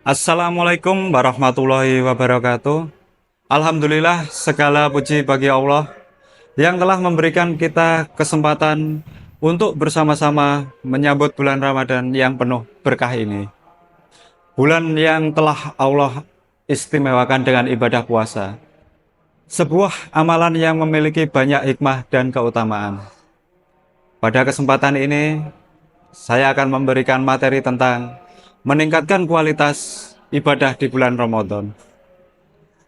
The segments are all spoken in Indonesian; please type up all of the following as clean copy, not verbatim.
Assalamualaikum warahmatullahi wabarakatuh. Alhamdulillah, segala puji bagi Allah yang telah memberikan kita kesempatan untuk bersama-sama menyambut bulan Ramadan yang penuh berkah ini. Bulan yang telah Allah istimewakan dengan ibadah puasa. Sebuah amalan yang memiliki banyak hikmah dan keutamaan. Pada kesempatan ini, saya akan memberikan materi tentang meningkatkan kualitas ibadah di bulan Ramadan.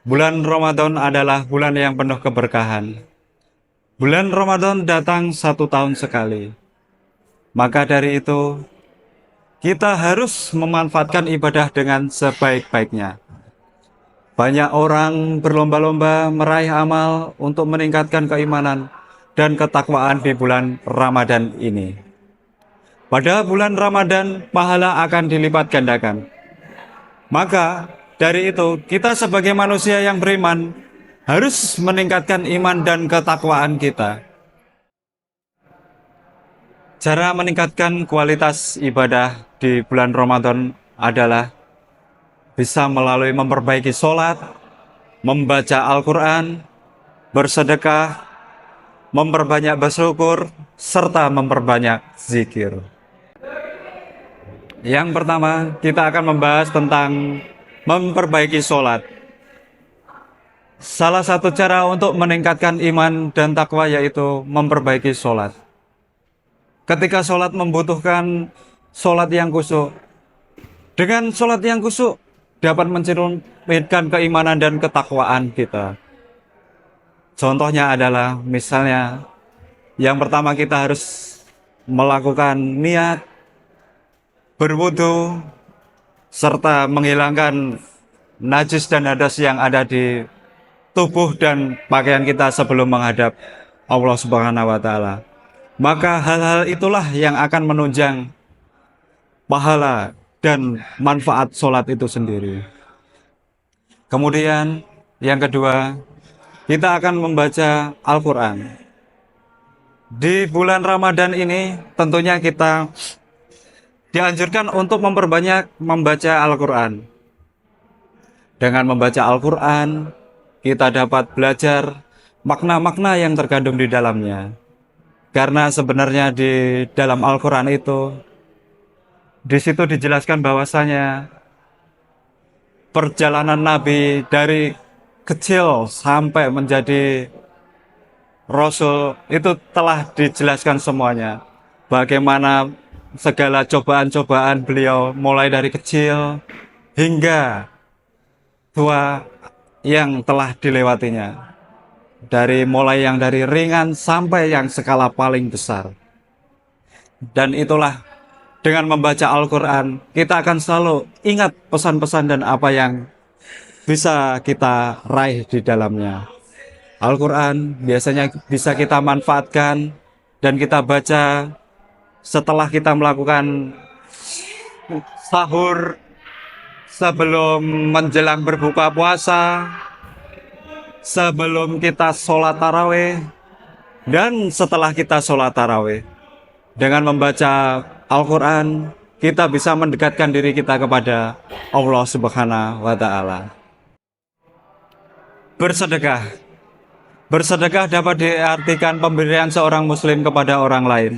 Bulan Ramadan adalah bulan yang penuh keberkahan. Bulan Ramadan datang 1 tahun sekali. Maka dari itu, kita harus memanfaatkan ibadah dengan sebaik-baiknya. Banyak orang berlomba-lomba meraih amal untuk meningkatkan keimanan dan ketakwaan di bulan Ramadan ini. Pada bulan Ramadan, pahala akan dilipat gandakan. Maka dari itu, kita sebagai manusia yang beriman harus meningkatkan iman dan ketakwaan kita. Cara meningkatkan kualitas ibadah di bulan Ramadan adalah bisa melalui memperbaiki sholat, membaca Al-Quran, bersedekah, memperbanyak bersyukur, serta memperbanyak zikir. Yang pertama, kita akan membahas tentang memperbaiki sholat. Salah satu cara untuk meningkatkan iman dan takwa yaitu memperbaiki sholat. Ketika sholat membutuhkan sholat yang khusyuk, dengan sholat yang khusyuk dapat mencerminkan keimanan dan ketakwaan kita. Contohnya adalah misalnya yang pertama kita harus melakukan niat, berwudu, serta menghilangkan najis dan hadas yang ada di tubuh dan pakaian kita sebelum menghadap Allah Subhanahu wa Ta'ala. Maka hal-hal itulah yang akan menunjang pahala dan manfaat sholat itu sendiri. Kemudian yang kedua, kita akan membaca Al-Quran. Di bulan Ramadan ini tentunya kita dianjurkan untuk memperbanyak membaca Al-Quran. Dengan membaca Al-Quran, kita dapat belajar makna-makna yang terkandung di dalamnya. Karena sebenarnya di dalam Al-Quran itu, di situ dijelaskan bahwasanya perjalanan Nabi dari kecil sampai menjadi Rasul itu telah dijelaskan semuanya. Bagaimana segala cobaan-cobaan beliau mulai dari kecil hingga tua yang telah dilewatinya. Mulai yang dari ringan sampai yang skala paling besar. Dan itulah dengan membaca Al-Quran, kita akan selalu ingat pesan-pesan dan apa yang bisa kita raih di dalamnya. Al-Quran biasanya bisa kita manfaatkan dan kita baca setelah kita melakukan sahur, sebelum menjelang berbuka puasa, sebelum kita sholat tarawih, dan setelah kita sholat tarawih. Dengan membaca Al-Quran, kita bisa mendekatkan diri kita kepada Allah Subhanahu wa Ta'ala. Bersedekah. Bersedekah dapat diartikan pemberian seorang muslim kepada orang lain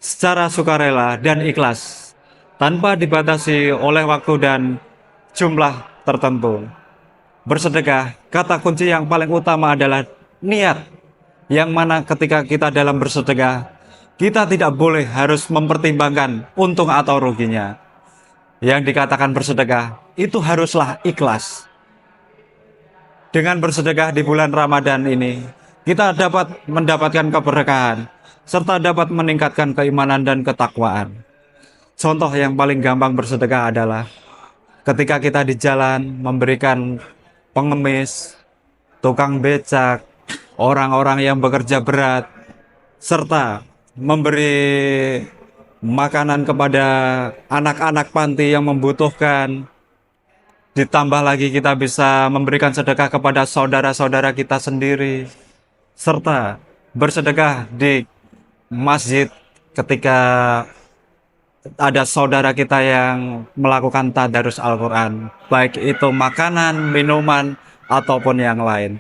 secara sukarela dan ikhlas, tanpa dibatasi oleh waktu dan jumlah tertentu. Bersedekah, kata kunci yang paling utama adalah niat, yang mana ketika kita dalam bersedekah, kita tidak boleh harus mempertimbangkan untung atau ruginya. Yang dikatakan bersedekah, itu haruslah ikhlas. Dengan bersedekah di bulan Ramadan ini, kita dapat mendapatkan keberkahan, serta dapat meningkatkan keimanan dan ketakwaan. Contoh yang paling gampang bersedekah adalah ketika kita di jalan memberikan pengemis, tukang becak, orang-orang yang bekerja berat, serta memberi makanan kepada anak-anak panti yang membutuhkan. Ditambah lagi kita bisa memberikan sedekah kepada saudara-saudara kita sendiri, serta bersedekah di masjid ketika ada saudara kita yang melakukan tadarus Al-Quran, baik itu makanan, minuman, ataupun yang lain.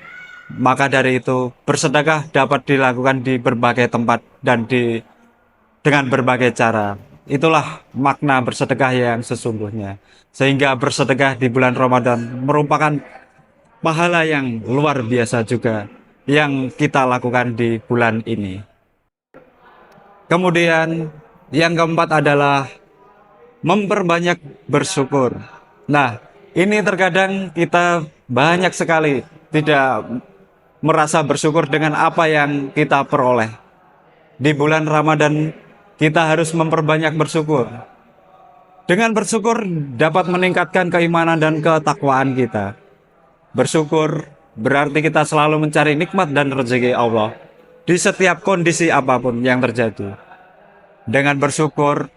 Maka dari itu, bersedekah dapat dilakukan di berbagai tempat dan dengan berbagai cara. Itulah makna bersedekah yang sesungguhnya. Sehingga bersedekah di bulan Ramadan merupakan pahala yang luar biasa juga yang kita lakukan di bulan ini. Kemudian yang keempat adalah memperbanyak bersyukur. Nah, ini terkadang kita banyak sekali tidak merasa bersyukur dengan apa yang kita peroleh. Di bulan Ramadan kita harus memperbanyak bersyukur. Dengan bersyukur dapat meningkatkan keimanan dan ketakwaan kita. Bersyukur berarti kita selalu mencari nikmat dan rezeki Allah di setiap kondisi apapun yang terjadi. Dengan bersyukur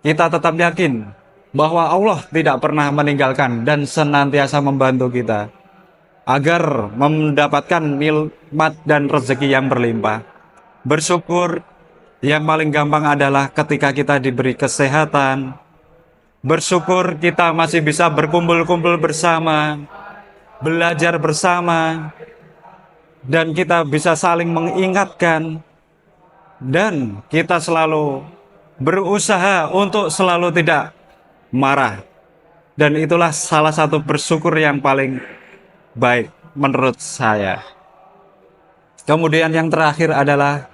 kita tetap yakin bahwa Allah tidak pernah meninggalkan dan senantiasa membantu kita agar mendapatkan nikmat dan rezeki yang berlimpah. Bersyukur yang paling gampang adalah ketika kita diberi kesehatan. Bersyukur kita masih bisa berkumpul-kumpul bersama, belajar bersama, dan kita bisa saling mengingatkan, dan kita selalu berusaha untuk selalu tidak marah. Dan itulah salah satu bersyukur yang paling baik menurut saya. Kemudian yang terakhir adalah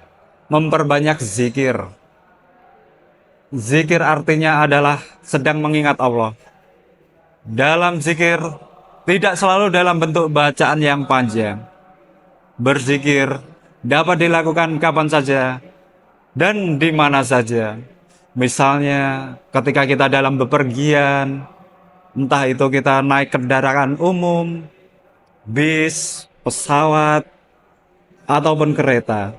memperbanyak zikir. Zikir artinya adalah sedang mengingat Allah. Dalam zikir tidak selalu dalam bentuk bacaan yang panjang. Berzikir dapat dilakukan kapan saja dan di mana saja. Misalnya ketika kita dalam bepergian, entah itu kita naik kendaraan umum, bis, pesawat, ataupun kereta.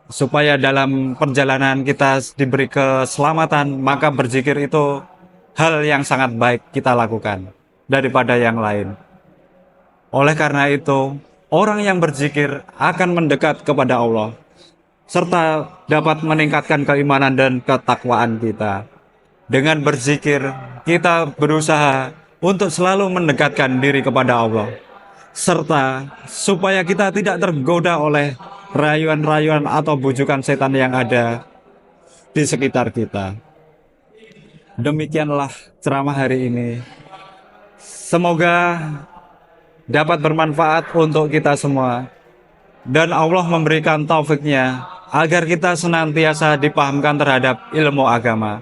Supaya dalam perjalanan kita diberi keselamatan, maka berzikir itu hal yang sangat baik kita lakukan daripada yang lain. Oleh karena itu, orang yang berzikir akan mendekat kepada Allah, serta dapat meningkatkan keimanan dan ketakwaan kita. Dengan berzikir, kita berusaha untuk selalu mendekatkan diri kepada Allah, serta supaya kita tidak tergoda oleh rayuan-rayuan atau bujukan setan yang ada di sekitar kita. Demikianlah ceramah hari ini. Semoga dapat bermanfaat untuk kita semua, dan Allah memberikan taufiknya agar kita senantiasa dipahamkan terhadap ilmu agama.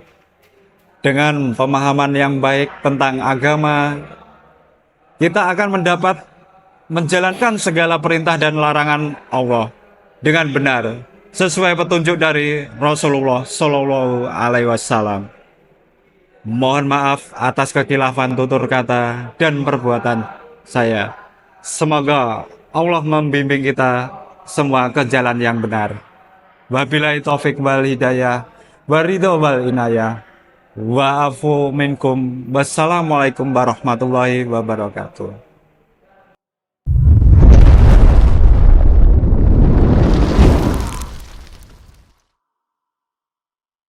Dengan pemahaman yang baik tentang agama, kita akan mendapat menjalankan segala perintah dan larangan Allah dengan benar sesuai petunjuk dari Rasulullah Shallallahu Alaihi Wasallam. Mohon maaf atas kekhilafan tutur kata dan perbuatan saya. Semoga Allah membimbing kita semua ke jalan yang benar. Wabillahi taufik wal hidayah, waridho wal inayah, wa'afu minkum. Wassalamualaikum warahmatullahi wabarakatuh.